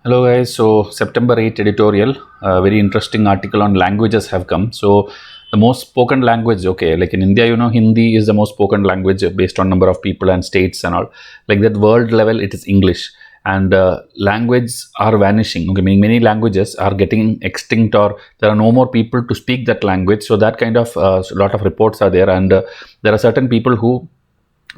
Hello guys, so September 8 editorial, very interesting article on languages have come. So the most spoken language, okay, like in India, Hindi is the most spoken language based on number of people and states and all. Like that world level, it is English. And languages are vanishing, okay, meaning many languages are getting extinct or there are no more people to speak that language. So that kind of lot of reports are there, and there are certain people who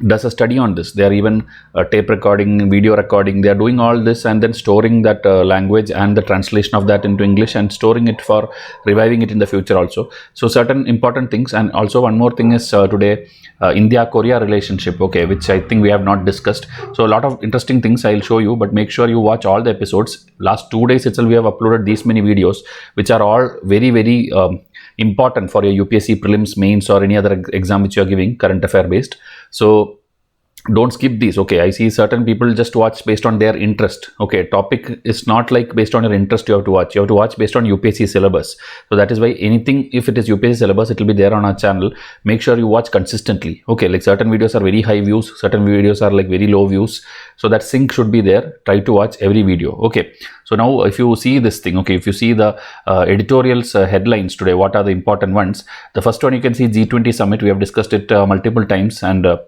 does a study on this. They are even tape recording, video recording, they are doing all this and then storing that language and the translation of that into English and storing it for reviving it in the future also. So certain important things. And also one more thing is today India-Korea relationship, okay, which I think we have not discussed. So a lot of interesting things I'll show you, but make sure you watch all the episodes. Last 2 days itself we have uploaded these many videos which are all very important for your UPSC prelims, mains or any other exam which you are giving, current affair based. So don't skip these. Okay, I see certain people just watch based on their interest. Okay, topic is not like based on your interest you have to watch based on UPSC syllabus. So that is why anything, if it is UPSC syllabus, it will be there on our channel. Make sure you watch consistently. Okay, like certain videos are very high views, certain videos are like very low views, so that sync should be there. Try to watch every video. Okay, so now if you see this thing, okay, if you see the editorials headlines today, what are the important ones? The first one, you can see G20 summit. We have discussed it multiple times, and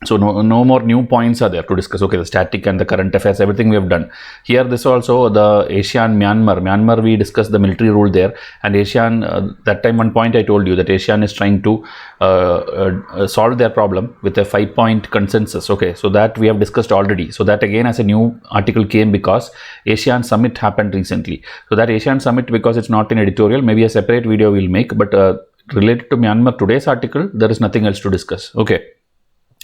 so no more new points are there to discuss. Okay, the static and the current affairs, everything we have done. Here, this also the ASEAN Myanmar, we discussed the military rule there, and ASEAN, that time one point I told you that ASEAN is trying to solve their problem with a 5-point consensus. Okay, so that we have discussed already. So that again as a new article came because ASEAN summit happened recently. So that ASEAN summit, because it's not in editorial, maybe a separate video we'll make, but related to Myanmar, today's article, there is nothing else to discuss. Okay.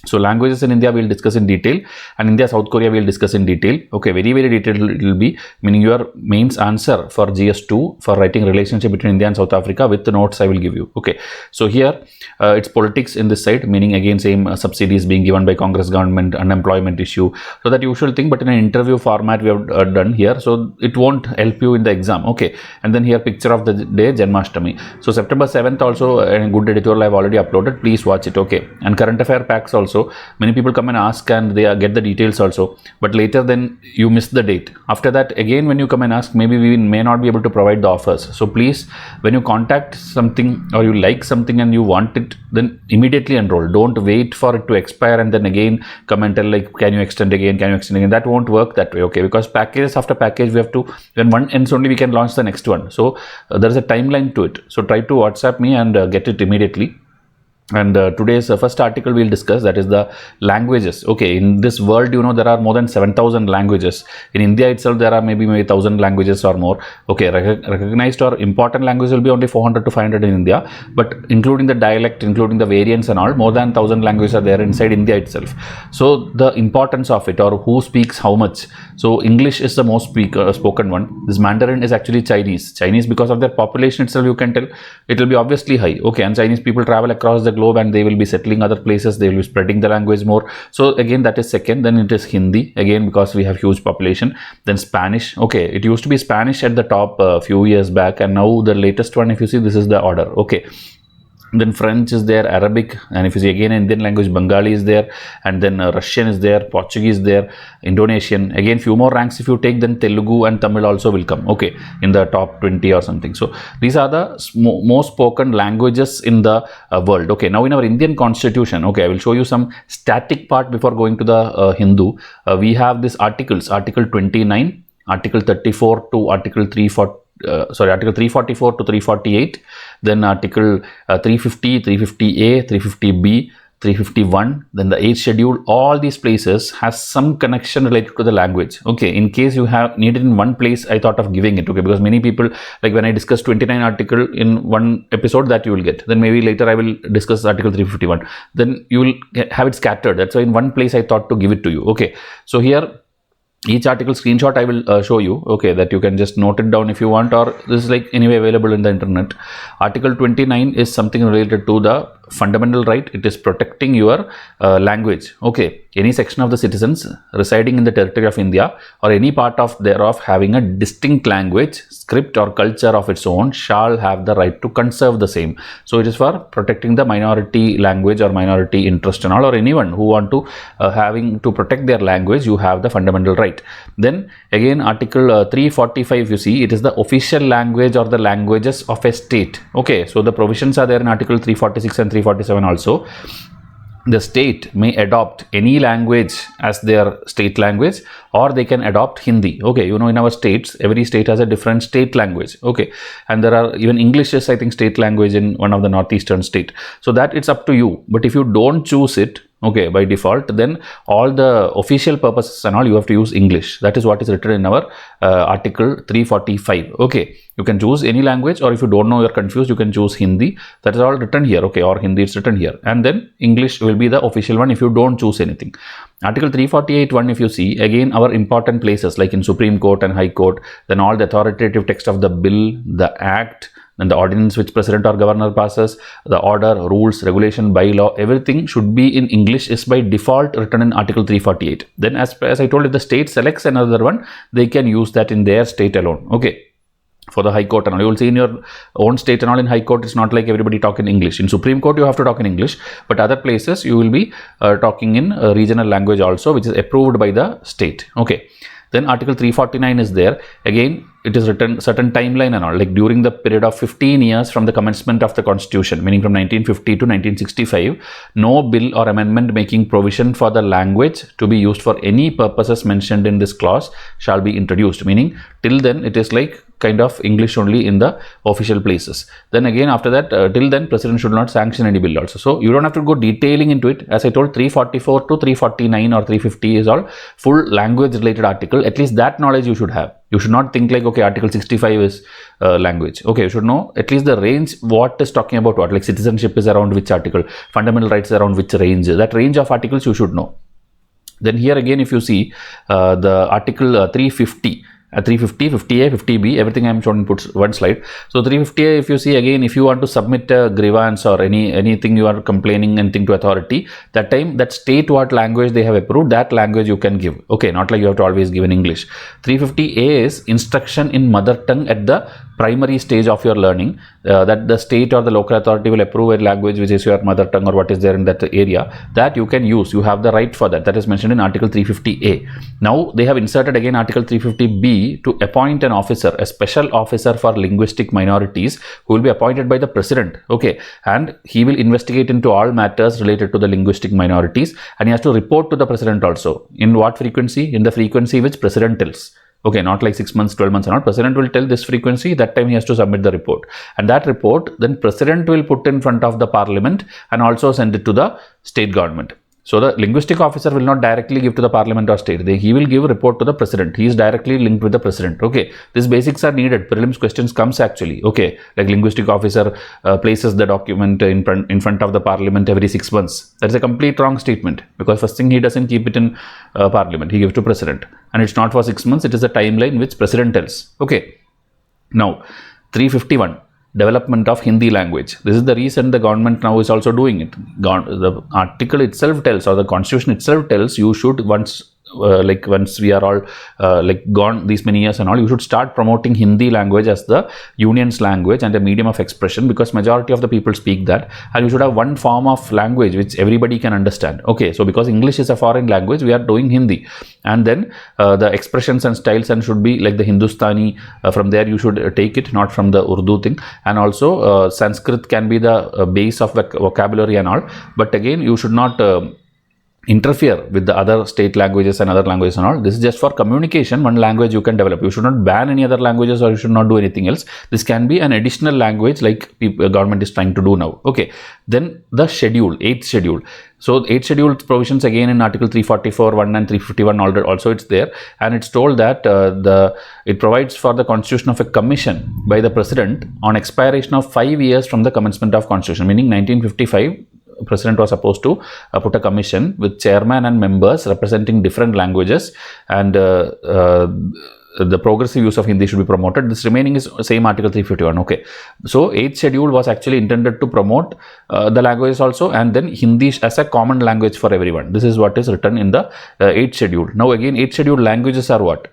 So languages in India we'll discuss in detail, and India South Korea we'll discuss in detail. Okay, very detailed it will be, meaning your mains answer for GS2 for writing relationship between India and South Africa with the notes I will give you. Okay, so here it's politics in this side, meaning again same subsidies being given by Congress government, unemployment issue, so that usual thing, but in an interview format we have done here, so it won't help you in the exam. Okay, and then here picture of the day, Janmashtami. So September 7th also a good editorial I have already uploaded, please watch it. Okay, and current affair packs also. So many people come and ask and they get the details also, but later then you miss the date. After that again when you come and ask, maybe we may not be able to provide the offers. So please, when you contact something or you like something and you want it, then immediately enroll. Don't wait for it to expire and then again come and tell like, can you extend again, that won't work that way. Okay, because package after package we have to, when one ends only we can launch the next one. So there is a timeline to it. So try to WhatsApp me and get it immediately. And today's first article we'll discuss, that is the languages. Okay, in this world, there are more than 7,000 languages. In India itself, there are maybe 1,000 languages or more. Okay, recognized or important languages will be only 400 to 500 in India, but including the dialect, including the variants and all, more than 1,000 languages are there inside India itself. So the importance of it, or who speaks how much. So English is the most spoken one. This Mandarin is actually Chinese. Chinese, because of their population itself, you can tell it will be obviously high. Okay, and Chinese people travel across the globe and they will be settling other places, they will be spreading the language more. So again that is second. Then it is Hindi, again because we have huge population. Then Spanish. Okay, it used to be Spanish at the top a few years back, and now the latest one, if you see, this is the order. Okay, then French is there, Arabic, and if you see again Indian language, Bengali is there, and then Russian is there, Portuguese there, Indonesian. Again few more ranks if you take, then Telugu and Tamil also will come. Okay, in the top 20 or something. So these are the most spoken languages in the world. Okay, now in our Indian constitution, okay, I will show you some static part before going to the Hindu. We have these articles, article 29, article 34 to article 340. Article 344 to 348, then article 350, 350A, 350B, 351, then the 8th schedule. All these places has some connection related to the language. Okay, in case you have needed in one place, I thought of giving it. Okay, because many people, like when I discuss 29 article in one episode, that you will get, then maybe later I will discuss article 351, then you will have it scattered. That's why in one place I thought to give it to you. Okay, so here each article screenshot I will show you. Okay, that you can just note it down if you want, or this is like anyway available in the internet. Article 29 is something related to the fundamental right. It is protecting your language. Okay, any section of the citizens residing in the territory of India or any part of thereof having a distinct language, script or culture of its own shall have the right to conserve the same. So it is for protecting the minority language or minority interest and all, or anyone who want to having to protect their language, you have the fundamental right. Then again, Article 345, you see, it is the official language or the languages of a state. Okay, so the provisions are there in Article 346 and 347 also. The state may adopt any language as their state language, or they can adopt Hindi. Okay, you know, in our states, every state has a different state language. Okay, and there are even English is, I think, state language in one of the northeastern state. So that it's up to you. But if you don't choose it, okay, by default, then all the official purposes and all, you have to use English. That is what is written in our Article 345. Okay, you can choose any language, or if you don't know, you're confused, you can choose Hindi. That is all written here. Okay, or Hindi, it's written here. And then English will be the official one if you don't choose anything. Article 348(1), if you see, again, our important places like in Supreme Court and High Court, then all the authoritative text of the bill, the act, then the ordinance which president or governor passes, the order, rules, regulation, bylaw, everything should be in English is by default written in Article 348. Then as I told, if the state selects another one, they can use that in their state alone. Okay, for the High Court and all, you will see in your own state and all, in High Court, it's not like everybody talk in English. In Supreme Court, you have to talk in English, but other places you will be talking in regional language also, which is approved by the state. Okay. Then Article 349 is there. Again, it is written certain timeline and all, like during the period of 15 years from the commencement of the Constitution, meaning from 1950 to 1965, no bill or amendment making provision for the language to be used for any purposes mentioned in this clause shall be introduced. Meaning, till then it is like kind of English only in the official places. Then again, after that, till then, President should not sanction any bill also. So you don't have to go detailing into it. As I told, 344 to 349 or 350 is all full language related article. At least that knowledge you should have. You should not think like, okay, Article 65 is language. Okay, you should know at least the range, what is talking about what, like citizenship is around which article, fundamental rights is around which range. That range of articles you should know. Then here again, if you see the Article 350, 350, 50A, 50B, everything I am showing puts one slide. So 350A, if you see again, if you want to submit a grievance or anything you are complaining anything to authority, that time that state what language they have approved, that language you can give. Okay, not like you have to always give in English. 350A is instruction in mother tongue at the primary stage of your learning, that the state or the local authority will approve a language which is your mother tongue or what is there in that area, that you can use. You have the right for that. That is mentioned in Article 350A. Now they have inserted again Article 350B to appoint an officer, a special officer for linguistic minorities, who will be appointed by the president. Okay, and he will investigate into all matters related to the linguistic minorities, and he has to report to the president also. In what frequency? In the frequency which president tells. Okay, not like 6 months, 12 months and all. President will tell this frequency, that time he has to submit the report. And that report, then president will put in front of the parliament and also send it to the state government. So the linguistic officer will not directly give to the parliament or state. He will give a report to the president. He is directly linked with the president. Okay, these basics are needed. Prelims questions comes actually. Okay, like linguistic officer places the document in front of the parliament every 6 months. That is a complete wrong statement, because first thing, he doesn't keep it in parliament. He gives to president, and it's not for 6 months. It is the timeline which president tells. Okay, now 351. Development of Hindi language. This is the reason the government now is also doing it. The article itself tells, or the constitution itself tells, you should once we are all gone these many years and all, you should start promoting Hindi language as the union's language and a medium of expression, because majority of the people speak that, and you should have one form of language which everybody can understand. Okay, so because English is a foreign language, we are doing Hindi, and then the expressions and styles and should be like the Hindustani, from there you should take it, not from the Urdu thing, and also Sanskrit can be the base of the vocabulary and all, but again you should not interfere with the other state languages and other languages and all. This is just for communication. One language you can develop. You should not ban any other languages, or you should not do anything else. This can be an additional language like government is trying to do now. Okay, then the schedule, 8th schedule. So 8th schedule provisions again in Article 344(1) and 351 also it's there, and it's told that it provides for the constitution of a commission by the president on expiration of 5 years from the commencement of constitution, meaning 1955. President was supposed to put a commission with chairman and members representing different languages, and the progressive use of Hindi should be promoted. This remaining is same Article 351. Okay, so 8th schedule was actually intended to promote the languages also, and then Hindi as a common language for everyone. This is what is written in the 8th schedule. Now again, 8th schedule languages are what?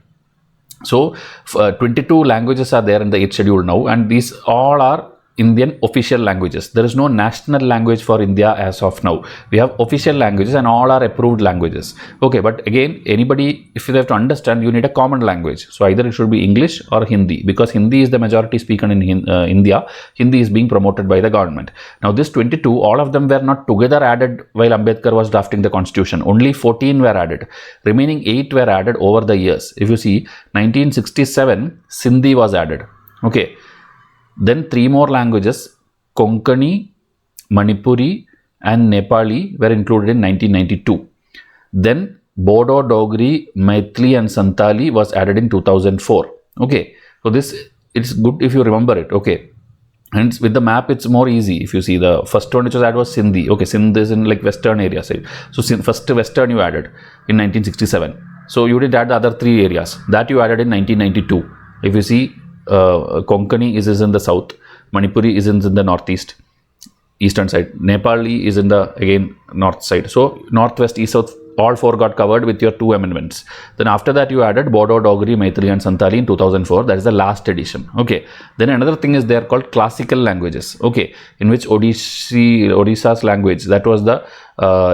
So 22 languages are there in the 8th schedule now, and these all are Indian official languages. There is no national language for India as of now. We have official languages and all are approved languages. Okay, but again, anybody, if you have to understand, you need a common language. So either it should be English or Hindi, because Hindi is the majority speaker in India. Hindi is being promoted by the government. Now this 22, all of them were not together added while Ambedkar was drafting the constitution. Only 14 were added. Remaining 8 were added over the years. If you see, 1967, Sindhi was added. Okay. Then 3 more languages, Konkani, Manipuri and Nepali were included in 1992. Then Bodo, Dogri, Maithili and Santali was added in 2004. Okay, so this, it's good if you remember it. Okay, and with the map it's more easy. If you see, the first one which was added was Sindhi. Okay, Sindh is in like western area side. So first western you added in 1967. So you didn't add the other 3 areas. That you added in 1992. If you see, Konkani is in the south, Manipuri is in the northeast, eastern side, Nepali is in the again north side. So northwest, east, south, all 4 got covered with your 2 amendments. Then after that you added Bodo, Dogri, Maithili and Santali in 2004. That is the last edition. Okay. Then another thing is there called classical languages. Okay, in which Odisha's language, that was the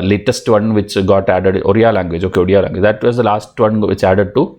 latest one which got added. Oriya language. Okay, Oriya language. That was the last one which added to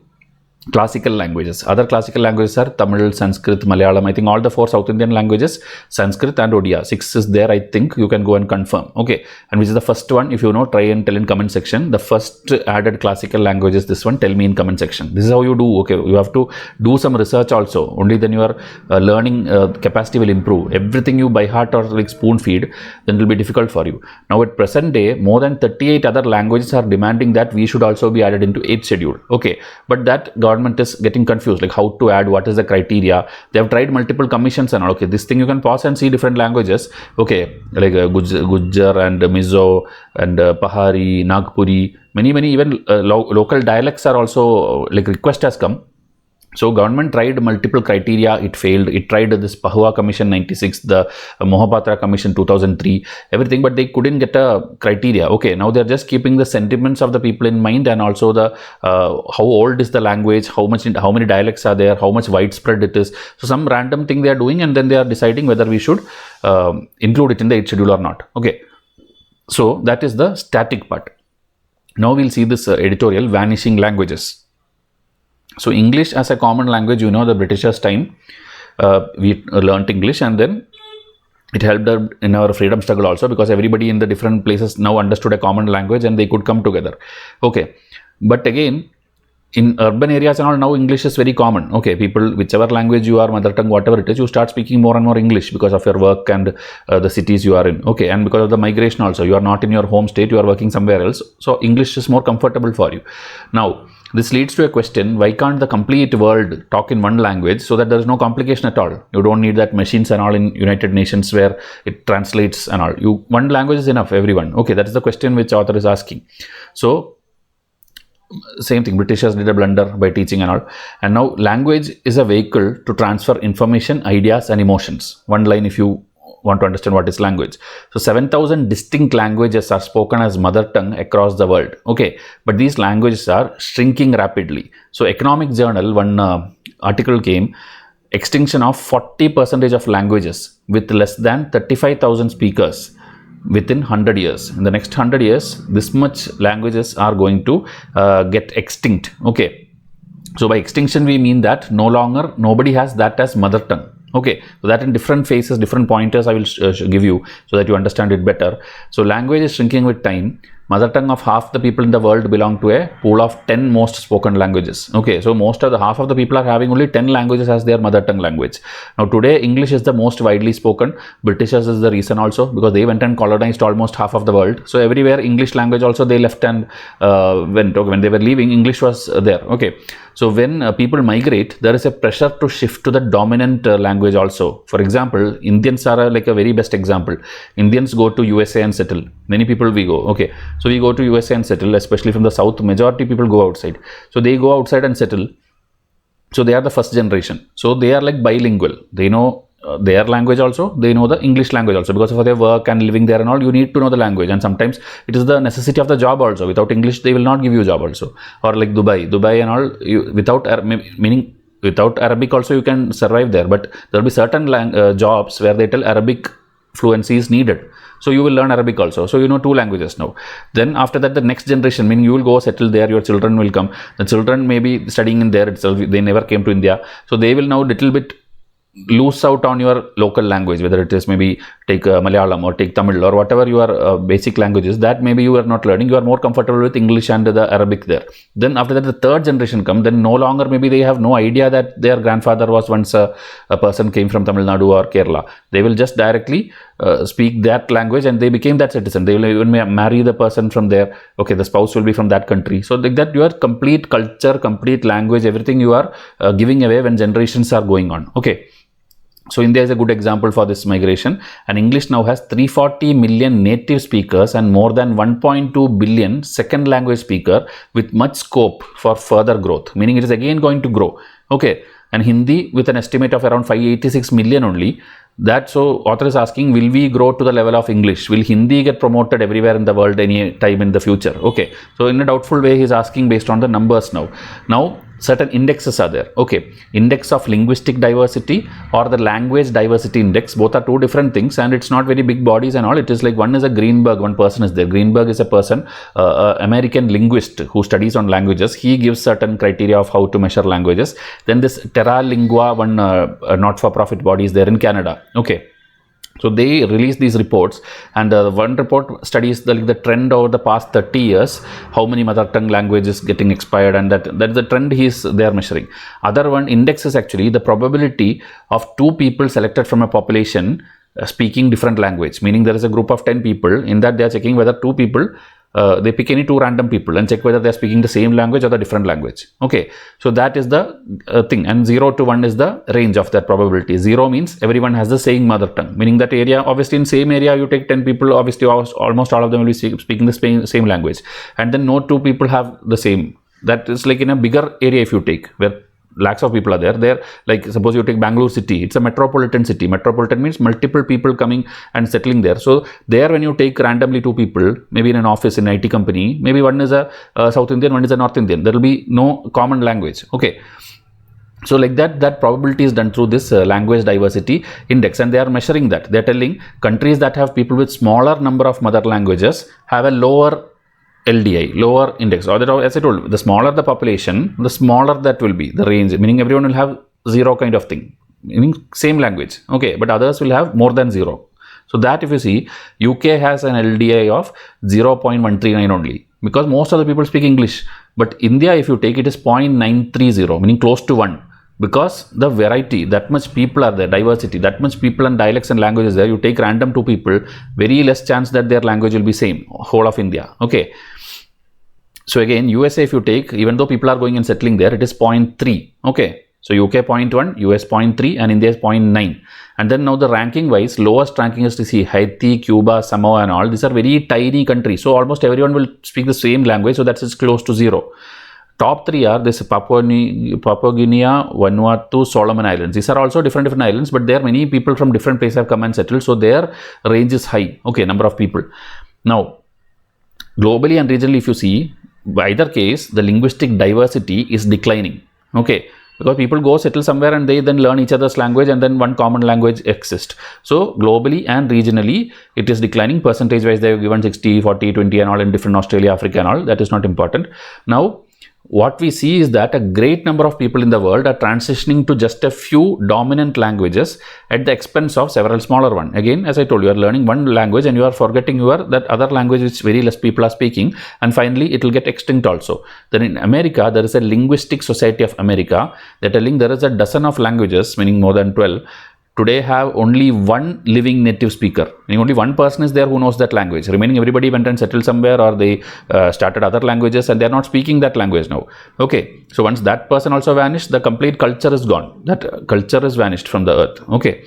classical languages. Other classical languages are Tamil, Sanskrit, Malayalam. I think all the 4 South Indian languages, Sanskrit and Odia. 6 is there, I think. You can go and confirm. Okay. And which is the first one? If you know, try and tell in comment section. The first added classical language is this one. Tell me in comment section. This is how you do. Okay. You have to do some research also. Only then your learning capacity will improve. Everything you by heart or like spoon feed, then it will be difficult for you. Now at present day, more than 38 other languages are demanding that we should also be added into 8th schedule. Okay. But that government is getting confused, like how to add, what is the criteria. They have tried multiple commissions and all. Okay, this thing you can pause and see different languages. Okay, like Gujjar and Mizo and Pahari, Nagpuri, many even local dialects are also like request has come. So government tried multiple criteria, it failed. It tried this Pahua Commission 96, the Mohapatra Commission 2003, everything, but they couldn't get a criteria. Okay, now they're just keeping the sentiments of the people in mind, and also the how old is the language, how many dialects are there, how much widespread it is. So some random thing they are doing, and then they are deciding whether we should include it in the 8th schedule or not. Okay, so that is the static part. Now we'll see this editorial, vanishing languages. So English as a common language, you know, the Britishers' time, we learnt English, and then it helped in our freedom struggle also, because everybody in the different places now understood a common language and they could come together. Okay, but again, in urban areas and all, now English is very common. Okay, people, whichever language you are, mother tongue, whatever it is, you start speaking more and more English because of your work and the cities you are in. Okay, and because of the migration also, you are not in your home state, you are working somewhere else. So English is more comfortable for you. Now, this leads to a question: why can't the complete world talk in one language so that there is no complication at all? You don't need that machines and all in United Nations where it translates and all. One language is enough, everyone. Okay, that is the question which author is asking. So same thing, Britishers did a blunder by teaching and all. And now language is a vehicle to transfer information, ideas and emotions. One line if you want to understand what is language. So 7,000 distinct languages are spoken as mother tongue across the world. Okay, but these languages are shrinking rapidly. So Economic Journal, one article came, extinction of 40% of languages with less than 35,000 speakers within 100 years. In the next 100 years, this much languages are going to get extinct. Okay, so by extinction we mean that no longer nobody has that as mother tongue. Okay, so that in different phases, different pointers I will give you so that you understand it better. So language is shrinking with time. Mother tongue of half the people in the world belong to a pool of 10 most spoken languages. Okay, so half of the people are having only 10 languages as their mother tongue language. Now today English is the most widely spoken. Britishers is the reason also, because they went and colonized almost half of the world. So everywhere English language also they left and went. Okay, when they were leaving, English was there. Okay, so when people migrate, there is a pressure to shift to the dominant language also. For example, Indians are like a very best example. Indians go to USA and settle. Many people we go. Okay, so we go to USA and settle, especially from the south. Majority people go outside. So they go outside and settle. So they are the first generation. So they are like bilingual. They know their language also, they know the English language also, because for their work and living there and all, you need to know the language, and sometimes it is the necessity of the job also. Without English they will not give you a job also. Or like Dubai and all, meaning without Arabic also you can survive there, but there will be certain jobs where they tell Arabic fluency is needed. So you will learn Arabic also. So you know 2 languages now. Then after that, the next generation, meaning you will go settle there, your children will come. The children may be studying in there itself. They never came to India. So they will now little bit lose out on your local language, whether it is maybe take Malayalam or take Tamil or whatever your basic languages, that maybe you are not learning. You are more comfortable with English and the Arabic there. Then after that, the third generation come, then no longer maybe they have no idea that their grandfather was once a person came from Tamil Nadu or Kerala. They will just directly speak that language and they became that citizen. They will even marry the person from there. Okay, the spouse will be from that country. So like that, your complete culture, complete language, everything you are giving away when generations are going on. Okay. So India is a good example for this migration, and English now has 340 million native speakers and more than 1.2 billion second language speaker, with much scope for further growth, meaning it is again going to grow. Okay, and Hindi with an estimate of around 586 million only. That, so author is asking, will we grow to the level of English? Will Hindi get promoted everywhere in the world any time in the future? Okay, so in a doubtful way he is asking based on the numbers now. Now certain indexes are there. Okay, index of linguistic diversity or the language diversity index, both are 2 different things, and it's not very big bodies and all. It is like, one is a Greenberg, one person is there. Greenberg is a person, American linguist who studies on languages. He gives certain criteria of how to measure languages. Then this Terra Lingua, one not-for-profit body is there in Canada. Okay. So they release these reports, and one report studies the trend over the past 30 years, how many mother tongue languages getting expired, and that is the trend they are measuring. Other one index is actually the probability of 2 people selected from a population speaking different language, meaning there is a group of 10 people. In that they are checking whether 2 people, they pick any 2 random people and check whether they are speaking the same language or the different language. Okay, so that is the thing, and 0 to 1 is the range of that probability. 0 means everyone has the same mother tongue, meaning that area, obviously in same area you take 10 people, obviously almost all of them will be speaking the same language, and then no 2 people have the same. That is like in a bigger area if you take, where lakhs of people are there, like suppose you take Bangalore city, it's a metropolitan city. Metropolitan means multiple people coming and settling there. So there, when you take randomly 2 people, maybe in an office in IT company, maybe one is a South Indian, one is a North Indian, there will be no common language. Okay, so like that probability is done through this language diversity index, and they are measuring that. They are telling countries that have people with smaller number of mother languages have a lower LDI, lower index. Or that, as I told, the smaller the population, the smaller that will be the range, meaning everyone will have 0 kind of thing, meaning same language. Okay, but others will have more than 0. So that if you see, UK has an LDI of 0.139 only, because most of the people speak English. But India, if you take, it is 0.930, meaning close to 1. Because the variety, that much people are there, diversity, that much people and dialects and languages there, you take random 2 people, very less chance that their language will be same, whole of India. Okay. So again, USA if you take, even though people are going and settling there, it is 0.3. Okay. So UK 0.1, US 0.3, and India is 0.9. And then now the ranking wise, lowest ranking is to see Haiti, Cuba, Samoa and all. These are very tiny countries. So almost everyone will speak the same language. So that's close to 0. Top 3 are this Papua New Guinea, Vanuatu, Solomon Islands. These are also different islands, but there many people from different places have come and settled. So their range is high. Okay, number of people. Now, globally and regionally, if you see, by either case, the linguistic diversity is declining. Okay, because people go settle somewhere and they then learn each other's language, and then one common language exists. So globally and regionally, it is declining. Percentage wise, they have given 60, 40, 20 and all in different Australia, Africa and all. That is not important. Now, what we see is that a great number of people in the world are transitioning to just a few dominant languages at the expense of several smaller ones. Again, as I told you, are learning one language and you are forgetting that other language which very less people are speaking, and finally it will get extinct also. Then in America, there is a Linguistic Society of America. They're telling there is a dozen of languages, meaning more than 12. Today have only 1 living native speaker, meaning only 1 person is there who knows that language. Remaining everybody went and settled somewhere, or they started other languages and they are not speaking that language now. Okay, so once that person also vanished, the complete culture is gone. That culture is vanished from the earth. Okay,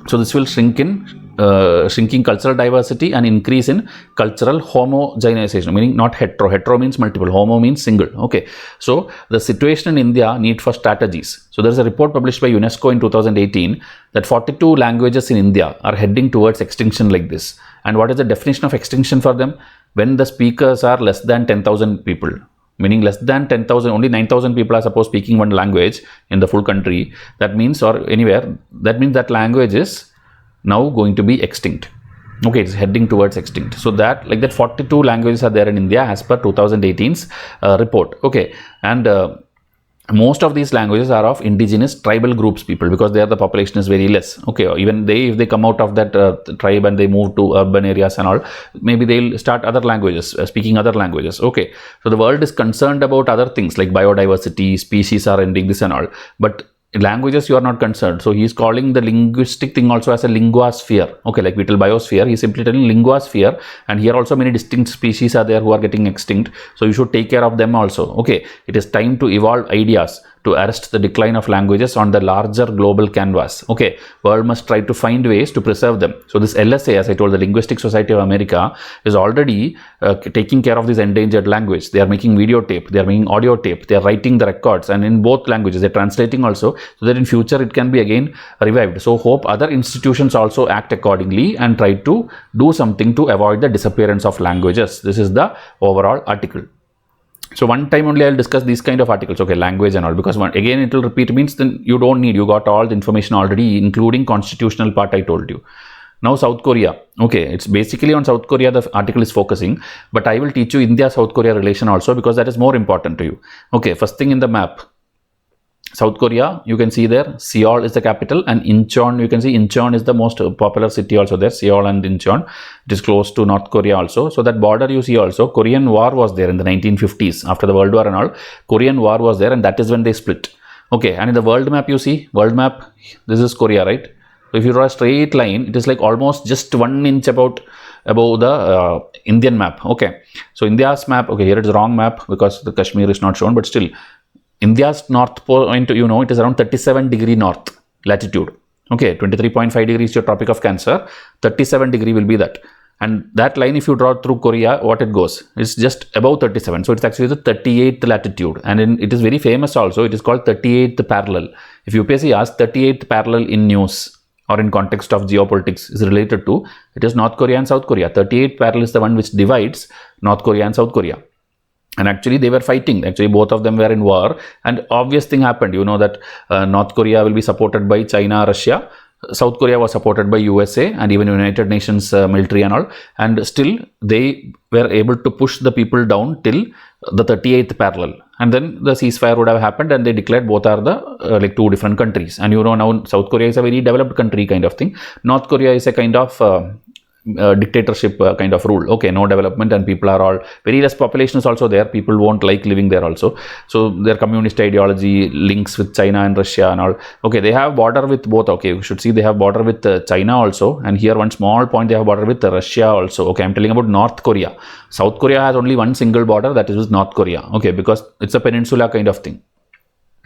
So this will shrinking cultural diversity and increase in cultural homogenization, meaning not hetero. Hetero means multiple, homo means single. Okay, so the situation in India need for strategies. So there is a report published by UNESCO in 2018 that 42 languages in India are heading towards extinction like this. And what is the definition of extinction for them? When the speakers are less than 10,000 people. Meaning less than 10,000, only 9,000 people are supposed speaking one language in the full country. That means, or anywhere, that means that language is now going to be extinct. Okay, it's heading towards extinct. So that, like that, 42 languages are there in India as per 2018's report. Okay, and most of these languages are of indigenous tribal groups people, because there the population is very less. Okay, even they, if they come out of that tribe and they move to urban areas and all, maybe they'll start other languages, speaking other languages. Okay, so the world is concerned about other things like biodiversity, species are ending, this and all, but languages you are not concerned. So he is calling the linguistic thing also as a linguosphere. Okay, like vital biosphere, he is simply telling linguosphere, and here also many distinct species are there who are getting extinct, so you should take care of them also. Okay, it is time to evolve ideas to arrest the decline of languages on the larger global canvas. Okay, world must try to find ways to preserve them. So this LSA, as I told, the Linguistic Society of America, is already taking care of this endangered language. They are making videotape, they are making audio tape, they are writing the records, and in both languages, they are translating also, so that in future it can be again revived. So hope other institutions also act accordingly and try to do something to avoid the disappearance of languages. This is the overall article. So one time only I will discuss these kind of articles, okay, language and all, because again it will repeat, means then you don't need, you got all the information already, including constitutional part I told you. Now South Korea, okay, it's basically on South Korea the article is focusing, but I will teach you India-South Korea relation also, because that is more important to you. Okay, first thing in the map, South Korea, you can see there, Seoul is the capital, and Incheon, you can see Incheon is the most popular city also there, Seoul and Incheon. It is close to North Korea also. So that border you see also, Korean War was there in the 1950s, after the World War and all, Korean War was there, and that is when they split. Okay, and in the world map you see, world map, this is Korea, right? So if you draw a straight line, it is like almost just 1 inch above the Indian map. Okay, so India's map, okay, here it is wrong map because the Kashmir is not shown, but still, India's north point, you know, it is around 37° north latitude. Okay, 23.5 degrees your Tropic of Cancer, 37 degree will be that. And that line, if you draw through Korea, what it goes, it's just above 37. So it's actually the 38th latitude. And it is very famous also. It is called 38th parallel. If UPSC asks 38th parallel in news or in context of geopolitics is related to, it is North Korea and South Korea. 38th parallel is the one which divides North Korea and South Korea. And actually they were fighting, actually both of them were in war, and obvious thing happened, you know, that North Korea will be supported by China, Russia, South Korea was supported by USA and even United Nations military and all, and still they were able to push the people down till the 38th parallel, and then the ceasefire would have happened, and they declared both are the like two different countries. And you know, now South Korea is a very developed country kind of thing, North Korea is a kind of dictatorship kind of rule. Okay, no development, and people are all very less population is also there, people won't like living there also, so their communist ideology links with China and Russia and all. Okay, they have border with both. Okay, you should see they have border with China also, and here one small point, they have border with Russia also. Okay, I'm telling about North Korea. South Korea has only one single border, that is with North Korea. Okay, because it's a peninsula kind of thing.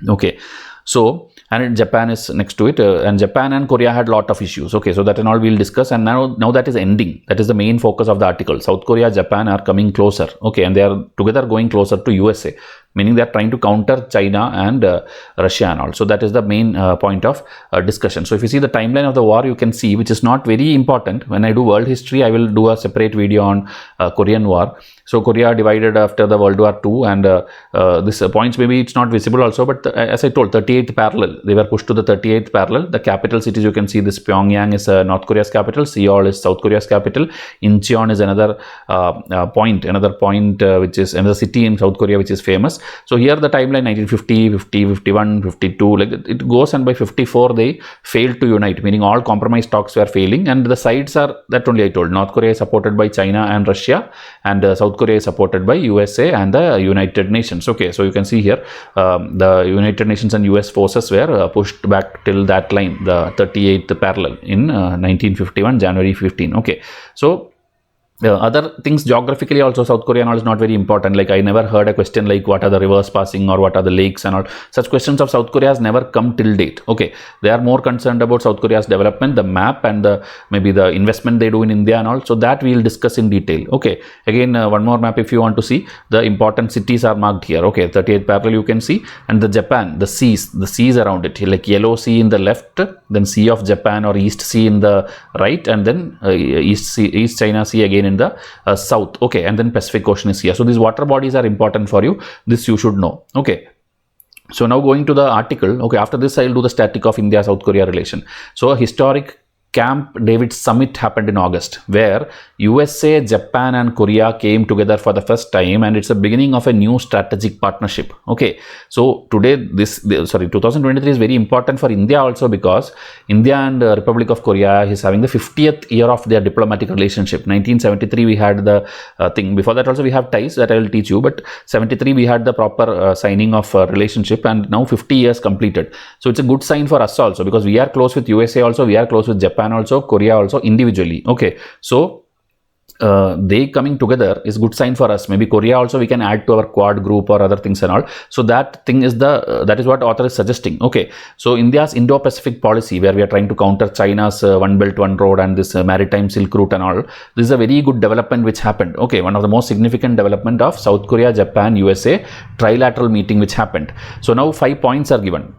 Okay, so, and Japan is next to it, and Japan and Korea had lot of issues. Okay, so that and all we'll discuss, and now that is ending. That is the main focus of the article. South Korea, Japan are coming closer. Okay, and they are together going closer to USA, meaning they are trying to counter China and Russia and all. So that is the main point of discussion. So if you see the timeline of the war, you can see, which is not very important. When I do world history, I will do a separate video on Korean War. So Korea divided after the World War II, and this points, maybe it's not visible also, but as I told, 38th parallel, they were pushed to the 38th parallel. The capital cities, you can see this Pyongyang is North Korea's capital, Seoul is South Korea's capital, Incheon is another point, which is another city in South Korea which is famous. So here the timeline 1950, 50, 51, 52, like it goes, and by 54 they failed to unite, meaning all compromise talks were failing, and the sides are that only I told. North Korea is supported by China and Russia, and South Korea is supported by USA and the United Nations. Okay, so you can see here the United Nations and US forces were pushed back till that line, the 38th parallel in 1951, January 15. Okay, so other things geographically also, South Korea and all is not very important. Like I never heard a question like what are the rivers passing or what are the lakes and all. Such questions of South Korea has never come till date. Okay, they are more concerned about South Korea's development, the map, and maybe the investment they do in India and all. So that we will discuss in detail. Okay, again one more map if you want to see. The important cities are marked here. Okay, 38th parallel you can see, and the Japan, the seas around it, like Yellow Sea in the left, then Sea of Japan or East Sea in the right, and then East China Sea again in the south. Okay, and then Pacific Ocean is here. So these water bodies are important for you. This you should know. Okay. So now going to the article. Okay, after this I will do the static of India-South Korea relation. So a historic Camp David summit happened in August, where USA, Japan and Korea came together for the first time, and it's the beginning of a new strategic partnership. Okay, so today 2023 is very important for India also, because India and Republic of Korea is having the 50th year of their diplomatic relationship. 1973 we had the thing. Before that also we have ties that I will teach you, but 73 we had the proper signing of relationship, and now 50 years completed. So it's a good sign for us also, because we are close with USA also, we are close with Japan also, Korea also individually. Okay, so they coming together is good sign for us. Maybe Korea also we can add to our quad group or other things and all. So that thing is that is what author is suggesting. Okay, so India's Indo-Pacific policy, where we are trying to counter China's One Belt One Road and this maritime Silk Route and all, this is a very good development which happened. Okay, one of the most significant development of South Korea, Japan, USA trilateral meeting which happened. So now 5 points are given.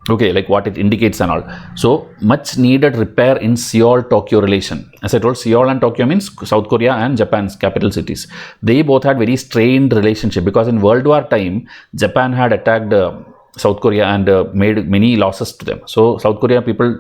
Okay, like what it indicates and all. So much needed repair in Seoul-Tokyo relation. As I told, Seoul and Tokyo means South Korea and Japan's capital cities. They both had very strained relationship, because in World War time, Japan had attacked South Korea and made many losses to them. So South Korea people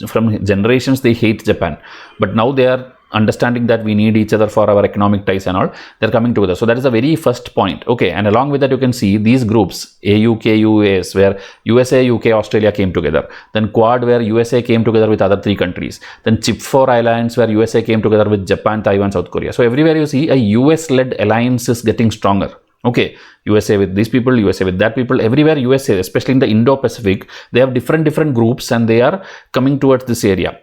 from generations, they hate Japan, but now they are understanding that we need each other for our economic ties and all. They're coming together. So that is the very first point. Okay, and along with that you can see these groups AU, KU, US, where USA, UK, Australia came together. Then Quad, where USA came together with other 3 countries. Then Chip 4 alliance, where USA came together with Japan, Taiwan, South Korea. So everywhere you see a US led alliance is getting stronger. Okay, USA with these people, USA with that people, everywhere USA, especially in the Indo-Pacific, they have different groups and they are coming towards this area.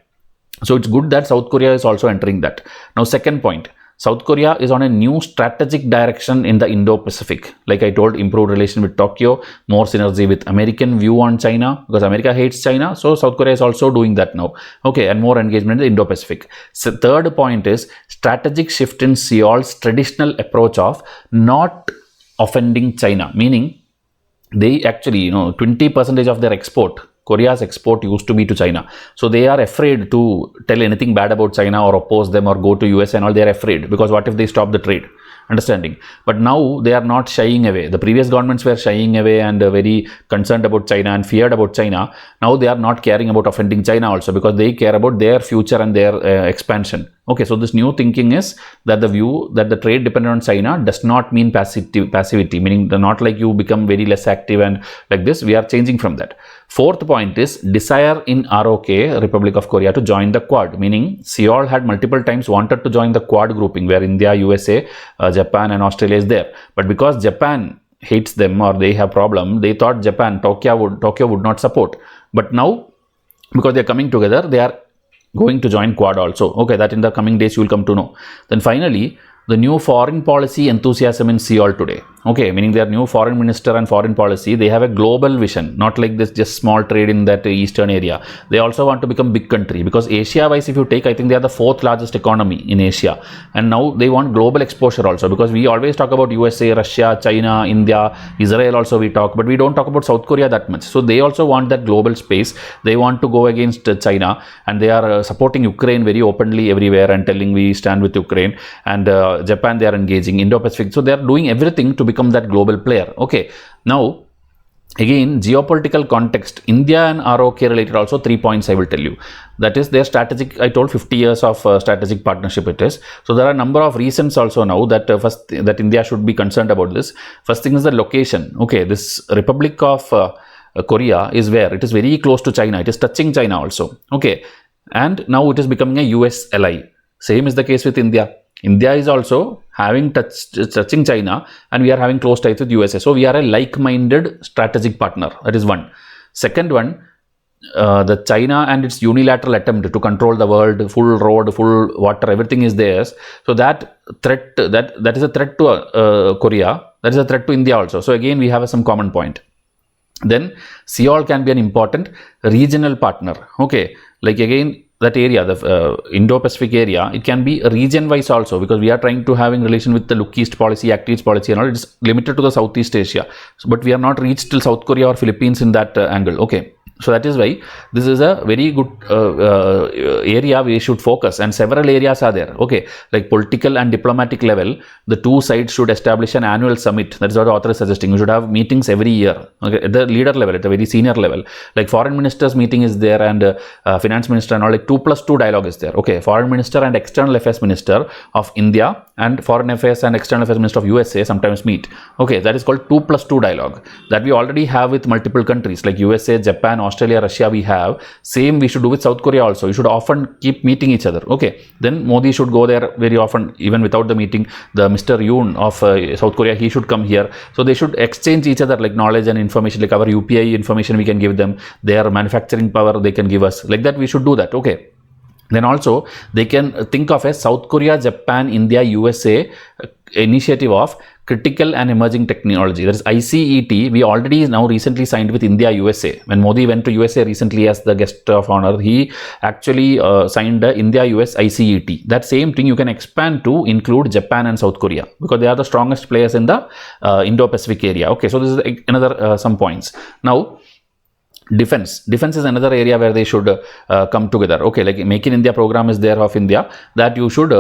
So it's good that South Korea is also entering that. Now second point, South Korea is on a new strategic direction in the Indo-Pacific. Like I told, improved relation with Tokyo, more synergy with American view on China, because America hates China. So South Korea is also doing that now. Okay, and more engagement in the Indo-Pacific. So third point is strategic shift in Seoul's traditional approach of not offending China, meaning they actually, 20% of their export, Korea's export used to be to China. So they are afraid to tell anything bad about China or oppose them or go to US and all. They are afraid, because what if they stop the trade? Understanding. But now they are not shying away. The previous governments were shying away and very concerned about China and feared about China. Now they are not caring about offending China also, because they care about their future and their expansion. Okay, so this new thinking is that the view that the trade dependent on China does not mean passivity, meaning not like you become very less active and like this. We are changing from that. Fourth point is desire in ROK, Republic of Korea, to join the Quad, meaning Seoul had multiple times wanted to join the Quad grouping, where India, USA, Japan and Australia is there. But because Japan hates them or they have problem, they thought Tokyo would not support. But now, because they are coming together, they are going to join Quad also. Okay, that in the coming days you will come to know. Then finally, the new foreign policy enthusiasm in Seoul today. Okay, meaning their new foreign minister and foreign policy, they have a global vision, not like this just small trade in that eastern area. They also want to become big country, because Asia wise, if you take, I think they are the 4th largest economy in Asia. And now they want global exposure also, because we always talk about USA, Russia, China, India, Israel also we talk, but we don't talk about South Korea that much. So they also want that global space. They want to go against China, and they are supporting Ukraine very openly everywhere and telling we stand with Ukraine. And Japan, they are engaging Indo-Pacific. So they are doing everything to become that global player. Okay, now again, geopolitical context, India and ROK related also 3 points I will tell you. That is their strategic, I told 50 years of strategic partnership it is. So there are a number of reasons also now that first that India should be concerned about this. First thing is the location. Okay, this Republic of Korea is where? It is very close to China. It is touching China also. Okay, and now it is becoming a US ally. Same is the case with India. India is also touching China, and we are having close ties with USA. So we are a like-minded strategic partner. That is one. Second one, the China and its unilateral attempt to control the world, full road, full water, everything is theirs. So that threat, that is a threat to Korea. That is a threat to India also. So again, we have some common point. Then Seoul can be an important regional partner. Okay, like again, that area, the Indo-Pacific area, it can be region-wise also, because we are trying to having relation with the Look East policy, Act East policy and all. It is limited to the Southeast Asia. So, but we have not reached till South Korea or Philippines in that angle. Okay. So that is why this is a very good area we should focus, and several areas are there. Okay, like political and diplomatic level, the two sides should establish an annual summit. That is what the author is suggesting. You should have meetings every year. Okay, at the leader level, at a very senior level, like foreign ministers meeting is there, and finance minister and all, like 2+2 dialogue is there. Okay, foreign minister and external affairs minister of India and foreign affairs and external affairs minister of USA sometimes meet. Okay, that is called 2+2 dialogue, that we already have with multiple countries like USA, Japan, Australia, Russia. We have same we should do with South Korea also. You should often keep meeting each other. Okay, then Modi should go there very often, even without the meeting. The Mr. Yoon of South Korea, he should come here. So they should exchange each other like knowledge and information, like our UPI information we can give them, their manufacturing power they can give us, like that we should do that. Okay, then also they can think of a South Korea, Japan, India, USA initiative of critical and emerging technology. That is ICET. We already now recently signed with India, USA. When Modi went to USA recently as the guest of honor, he actually signed the India-US ICET. That same thing you can expand to include Japan and South Korea, because they are the strongest players in the Indo-Pacific area. Okay, so this is another some points. Now, defense is another area where they should come together. Okay, like Make in India program is there of India, that you should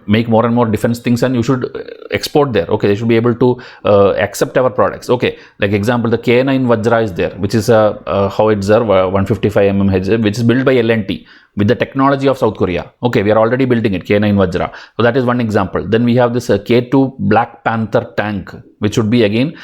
make more and more defense things and you should export there. Okay, they should be able to accept our products. Okay, like example, the K9 Vajra is there, which is a howitzer 155mm hedge, which is built by L&T with the technology of South Korea. Okay, we are already building it, K9 Vajra. So that is one example. Then we have this K2 Black Panther tank, which should be again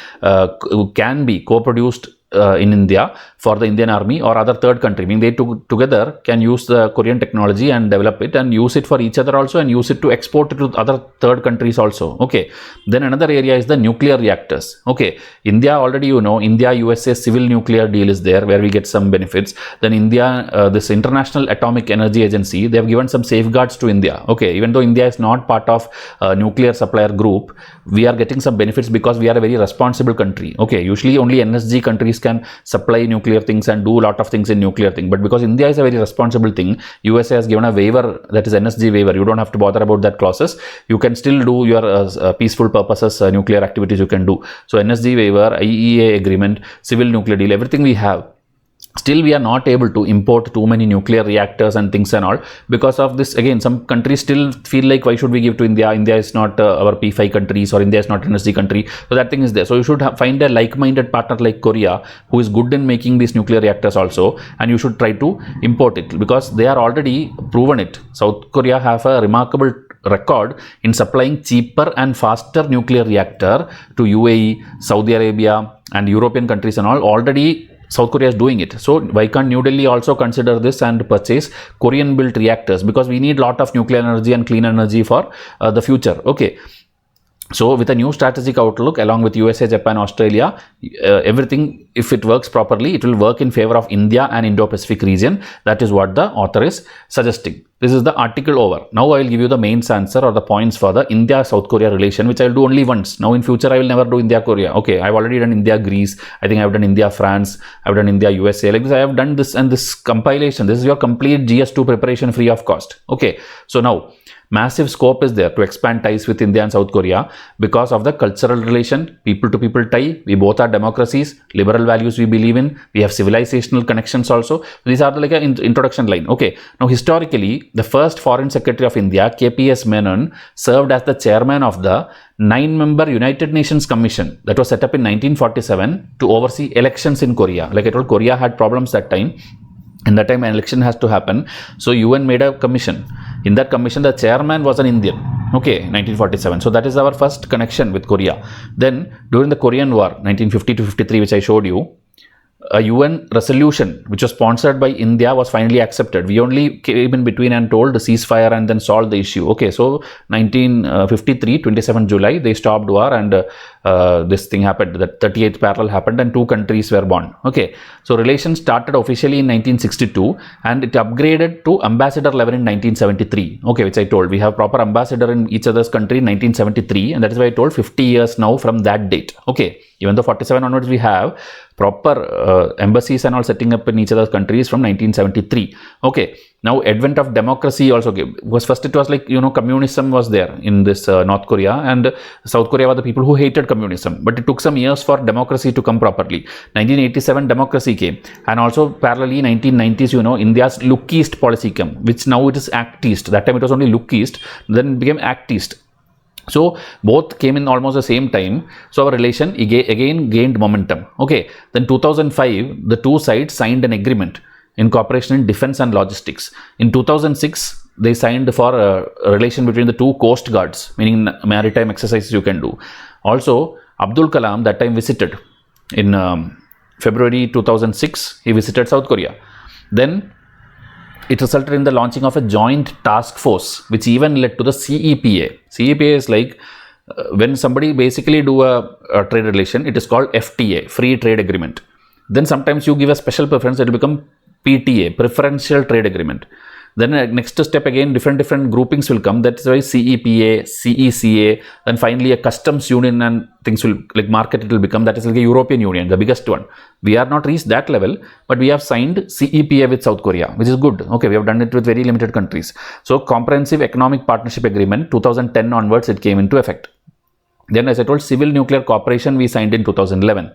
can be co-produced in India for the Indian army or other third country. I mean, they together can use the Korean technology and develop it and use it for each other also, and use it to export it to other third countries also. Okay, then another area is the nuclear reactors. Okay, India already, you know, India USA civil nuclear deal is there where we get some benefits. Then India, this International Atomic Energy Agency, they have given some safeguards to India. Okay, even though India is not part of nuclear supplier group, we are getting some benefits because we are a very responsible country. Okay, usually only NSG countries can supply nuclear things and do a lot of things in nuclear thing, but because India is a very responsible thing, USA has given a waiver, that is NSG waiver. You don't have to bother about that clauses. You can still do your peaceful purposes, nuclear activities you can do. So NSG waiver, IEA agreement, civil nuclear deal, everything we have. Still, we are not able to import too many nuclear reactors and things and all because of this. Again, some countries still feel like, why should we give to India? India is not our P5 countries, or India is not an NSG country. So that thing is there. So you should find a like-minded partner like Korea who is good in making these nuclear reactors also, and you should try to import it because they are already proven it. South Korea have a remarkable record in supplying cheaper and faster nuclear reactor to UAE, Saudi Arabia and European countries and all. Already South Korea is doing it. So why can't New Delhi also consider this and purchase Korean built reactors, because we need a lot of nuclear energy and clean energy for the future. Okay, so with a new strategic outlook along with USA, Japan, Australia, everything, if it works properly, it will work in favor of India and Indo-Pacific region. That is what the author is suggesting. This is the article over. Now I will give you the main answer or the points for the India-South Korea relation, which I will do only once. Now in future I will never do India-Korea. Okay, I have already done India-Greece. I think I have done India-France. I have done India-USA. Like this, I have done this, and this compilation. This is your complete GS2 preparation free of cost. Okay, so now massive scope is there to expand ties with India and South Korea because of the cultural relation, people to people tie. We both are democracies, liberal values we believe in. We have civilizational connections also. These are like an introduction line. Okay, now historically, the first Foreign Secretary of India, KPS Menon, served as the chairman of the 9-member United Nations Commission that was set up in 1947 to oversee elections in Korea. Like I told, Korea had problems that time. In that time, an election has to happen. So UN made a commission. In that commission, the chairman was an Indian. Okay, 1947. So that is our first connection with Korea. Then during the Korean War, 1950 to 53, which I showed you, a UN resolution which was sponsored by India was finally accepted. We only came in between and told the ceasefire and then solved the issue. Okay, so 1953, 27 July, they stopped war, and this thing happened. The 38th parallel happened and 2 countries were born. Okay, so relations started officially in 1962 and it upgraded to ambassador level in 1973. Okay, which I told. We have proper ambassador in each other's country in 1973, and that is why I told 50 years now from that date. Okay, even though 47 onwards we have proper embassies and all setting up in each other's countries from 1973. Okay, now advent of democracy also came. Was first it was like, you know, communism was there in this North Korea, and South Korea were the people who hated communism, but it took some years for democracy to come properly. 1987 democracy came, and also parallelly 1990s, you know, India's Look East policy came, which now it is Act East. That time it was only Look East, then it became Act East. So both came in almost the same time. So our relation again gained momentum. Okay, then 2005, the two sides signed an agreement in cooperation in defense and logistics. In 2006, they signed for a relation between the two coast guards, meaning maritime exercises you can do. Also, Abdul Kalam that time visited in February 2006. He visited South Korea. Then it resulted in the launching of a joint task force, which even led to the CEPA. CEPA is like when somebody basically do a trade relation, it is called FTA, Free Trade Agreement. Then sometimes you give a special preference, it will become PTA, Preferential Trade Agreement. Then next step again, different groupings will come. That's why CEPA, CECA, then finally a customs union and things will, like market it will become. That is like a European Union, the biggest one. We are not reached that level, but we have signed CEPA with South Korea, which is good. Okay, we have done it with very limited countries. So Comprehensive Economic Partnership Agreement, 2010 onwards, it came into effect. Then as I told, Civil Nuclear Cooperation we signed in 2011.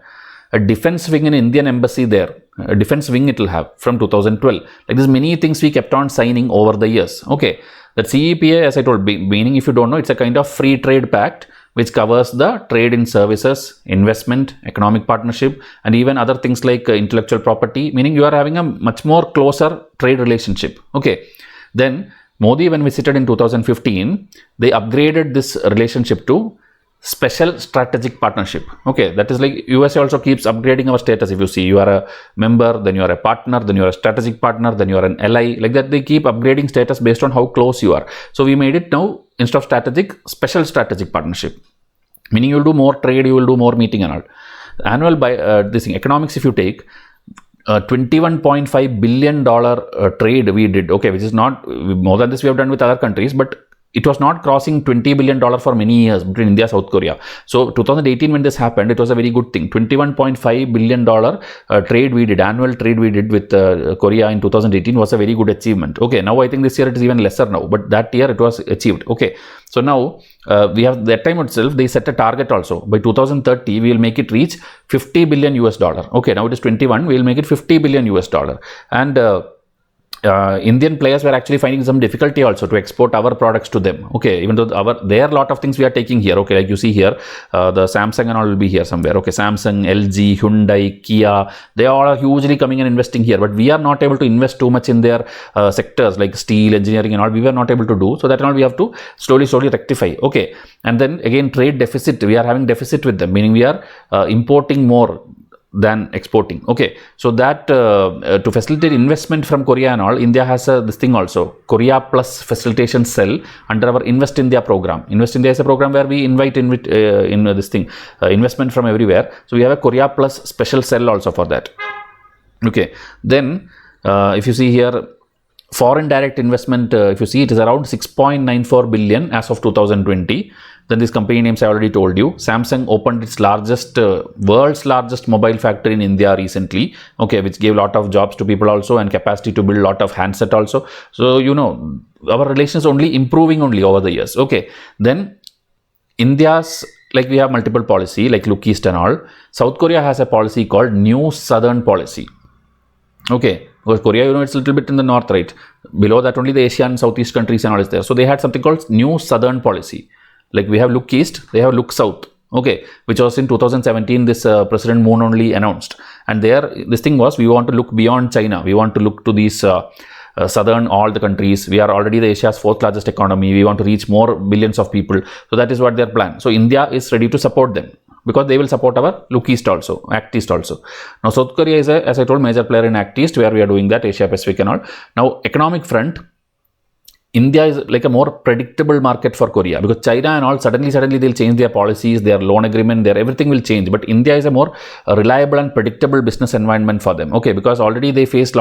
A defense wing in Indian embassy there, a defense wing it will have from 2012. Like this, many things we kept on signing over the years. Okay, that CEPA, as I told, meaning if you don't know, it's a kind of free trade pact which covers the trade in services, investment, economic partnership, and even other things like intellectual property, meaning you are having a much more closer trade relationship. Okay, then Modi, when visited in 2015, they upgraded this relationship to Special Strategic Partnership. Okay, that is like USA also keeps upgrading our status. If you see, you are a member, then you are a partner, then you are a strategic partner, then you are an ally. Like that, they keep upgrading status based on how close you are. So we made it now, instead of strategic, Special Strategic Partnership. Meaning you will do more trade, you will do more meeting and all. Annual by this thing, economics, if you take $21.5 billion trade we did. Okay, which is not more than this we have done with other countries, but it was not crossing $20 billion for many years between India and South Korea. So 2018 when this happened, it was a very good thing. $21.5 billion trade we did, annual trade we did with Korea in 2018 was a very good achievement. Okay, now I think this year it is even lesser now, but that year it was achieved. Okay, so now we have that time itself, they set a target also. By 2030, we will make it reach $50 billion US. Okay, now it is 21, we will make it $50 billion US. And Indian players were actually finding some difficulty also to export our products to them. Okay, even though there are a lot of things we are taking here. Okay, like you see here, the Samsung and all will be here somewhere. Okay, Samsung, LG, Hyundai, Kia, they all are hugely coming and investing here. But we are not able to invest too much in their sectors like steel, engineering and all. We were not able to do. So that and all we have to slowly rectify. Okay, and then again trade deficit. We are having deficit with them, meaning we are importing more than exporting. Okay, so that to facilitate investment from Korea and all, India has this thing also, Korea Plus Facilitation Cell under our Invest India program. Invest India is a program where we invite in this thing investment from everywhere. So we have a Korea Plus special cell also for that. Okay, then if you see here, foreign direct investment, if you see, it is around 6.94 billion as of 2020. Then these company names I already told you. Samsung opened its world's largest mobile factory in India recently. Okay, which gave a lot of jobs to people also and capacity to build a lot of handset also. So, you know, our relations only improving only over the years. Okay, then India's, like we have multiple policy like Look East and all. South Korea has a policy called New Southern Policy. Okay, because Korea, you know, it's a little bit in the north, right? Below that only the Asian Southeast countries and all is there. So they had something called New Southern Policy. Like we have Look East, they have Look South. Okay, which was in 2017, this President Moon only announced. And there, this thing was, we want to look beyond China. We want to look to these southern, all the countries. We are already the Asia's 4th largest economy. We want to reach more billions of people. So that is what their plan. So India is ready to support them. because they will support our Look East also, Act East also. Now South Korea is a, as I told, major player in Act East, where we are doing that, Asia Pacific and all. Now economic front, India is like a more predictable market for Korea, because China and all suddenly they'll change their policies, their loan agreement, their everything will change. But India is a more reliable and predictable business environment for them. Okay, because already they faced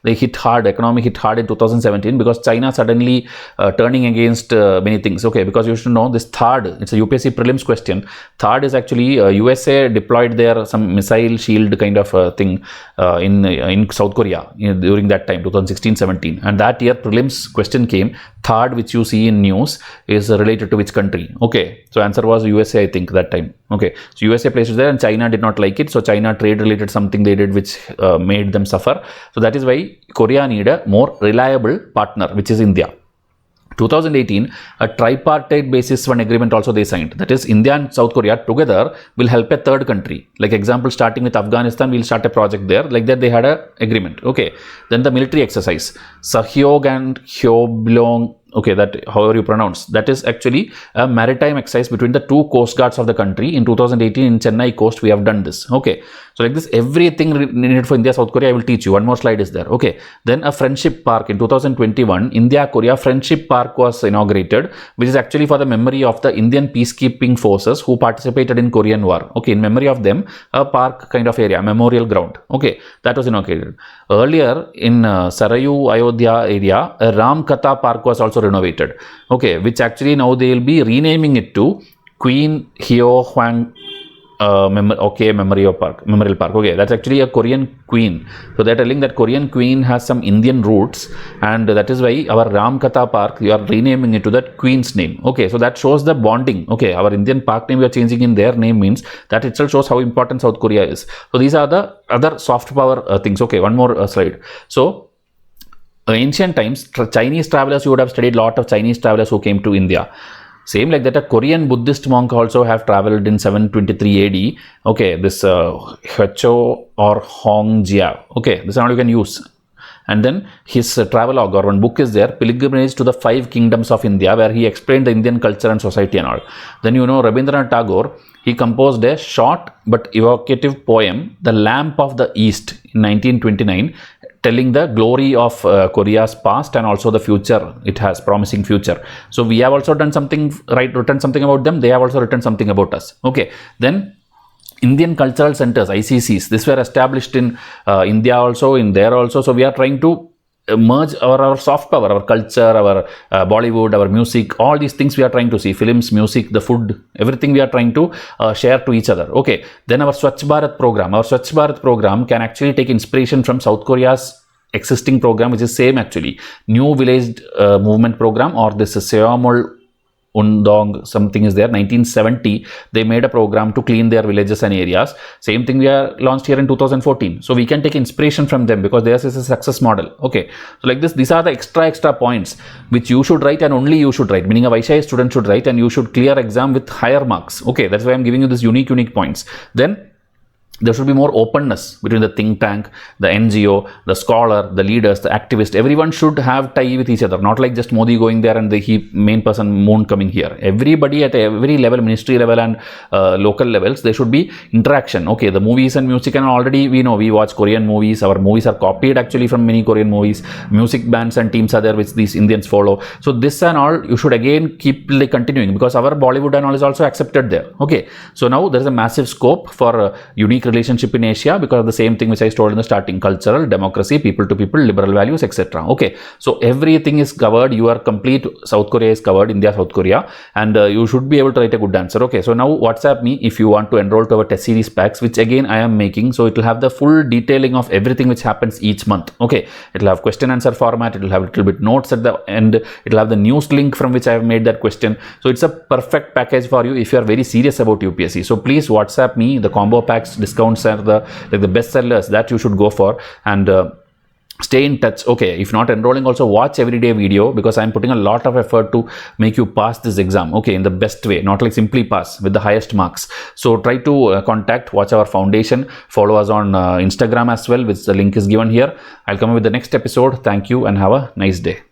they hit hard, economy hit hard in 2017 because China suddenly turning against many things. Okay, because you should know this THAAD, it's a UPSC prelims question. THAAD is actually USA deployed their some missile shield kind of thing in South Korea during that time, 2016-17, and that year prelims question came. THAAD, which you see in news, is related to which country? Okay, so answer was USA, I think, that time. Okay, so USA placed it there and China did not like it. So China trade related something they did which made them suffer. So that is why Korea need a more reliable partner, which is India. 2018, a tripartite basis one agreement also they signed. That is, India and South Korea together will help a third country. Like example, starting with Afghanistan, we'll start a project there. Like that, they had a agreement. Okay. Then the military exercise, Sahyog and Hyoblong. Okay, that however you pronounce, that is actually a maritime exercise between the two coast guards of the country. In 2018 in Chennai coast, we have done this. Okay, so like this, everything needed for India, South Korea, I will teach you. One more slide is there. Okay, then a friendship park in 2021, India Korea friendship park was inaugurated, which is actually for the memory of the Indian peacekeeping forces who participated in Korean War. Okay, in memory of them, a park kind of area, memorial ground. Okay, that was inaugurated. Earlier in Sarayu Ayodhya area, a Ram Katha park was also renovated. Okay, which actually now they will be renaming it to Queen Hyo Hwang Memorial Park. Okay, that's actually a Korean queen. So they're telling that Korean queen has some Indian roots, and that is why our Ram Katha Park, you are renaming it to that queen's name. Okay, so that shows the bonding. Okay, our Indian park name we are changing in their name means that itself shows how important South Korea is. So these are the other soft power things. Okay, one more slide. So ancient times, Chinese travelers, you would have studied a lot of Chinese travelers who came to India. Same like that, a Korean Buddhist monk also have traveled in 723 AD. Okay, this Hecho or Hong Jia. Okay, this is all you can use. And then his travelogue or one book is there, Pilgrimage to the 5 Kingdoms of India, where he explained the Indian culture and society and all. Then you know Rabindranath Tagore, he composed a short but evocative poem, The Lamp of the East, in 1929, telling the glory of Korea's past and also the future. It has promising future. So we have also done something right, written something about them. They have also written something about us. Okay, then Indian cultural centers, ICCs, this were established in India also, in there also. So we are trying to merge our soft power, our culture, our Bollywood, our music, all these things we are trying to see, films, music, the food, everything we are trying to share to each other. Okay, then our Swachh Bharat program can actually take inspiration from South Korea's existing program, which is same actually, New Village Movement program, or this Seomol Undong something is there. 1970 they made a program to clean their villages and areas. Same thing we are launched here in 2014. So we can take inspiration from them because theirs is a success model. Okay, so like this, these are the extra points which you should write and only you should write, meaning a Vyshia student should write, and you should clear exam with higher marks. Okay, that's why I'm giving you this unique points. Then there should be more openness between the think tank, the NGO, the scholar, the leaders, the activist. Everyone should have tie with each other, not like just Modi going there and the main person Moon coming here. Everybody at every level, ministry level and local levels, there should be interaction. Okay, the movies and music, and already we know we watch Korean movies. Our movies are copied actually from many Korean movies. Music bands and teams are there which these Indians follow. So this and all you should again keep like continuing, because our Bollywood and all is also accepted there. Okay, so now there is a massive scope for unique relationship in Asia because of the same thing which I told in the starting: cultural, democracy, people to people, liberal values, etc. Okay, so everything is covered. Your complete South Korea is covered, India, South Korea, and you should be able to write a good answer. Okay, so now WhatsApp me if you want to enroll to our test series packs, which again I am making. So it will have the full detailing of everything which happens each month. Okay, it will have question answer format, it will have a little bit notes at the end, it will have the news link from which I have made that question. So it's a perfect package for you if you are very serious about UPSC. So please WhatsApp me. The combo packs discounts are the best sellers that you should go for, and stay in touch. Okay, if not enrolling, also watch everyday video, because I'm putting a lot of effort to make you pass this exam, okay, in the best way, not like simply pass with the highest marks. So try to watch our foundation, follow us on Instagram as well, which the link is given here. I'll come up with the next episode. Thank you and have a nice day.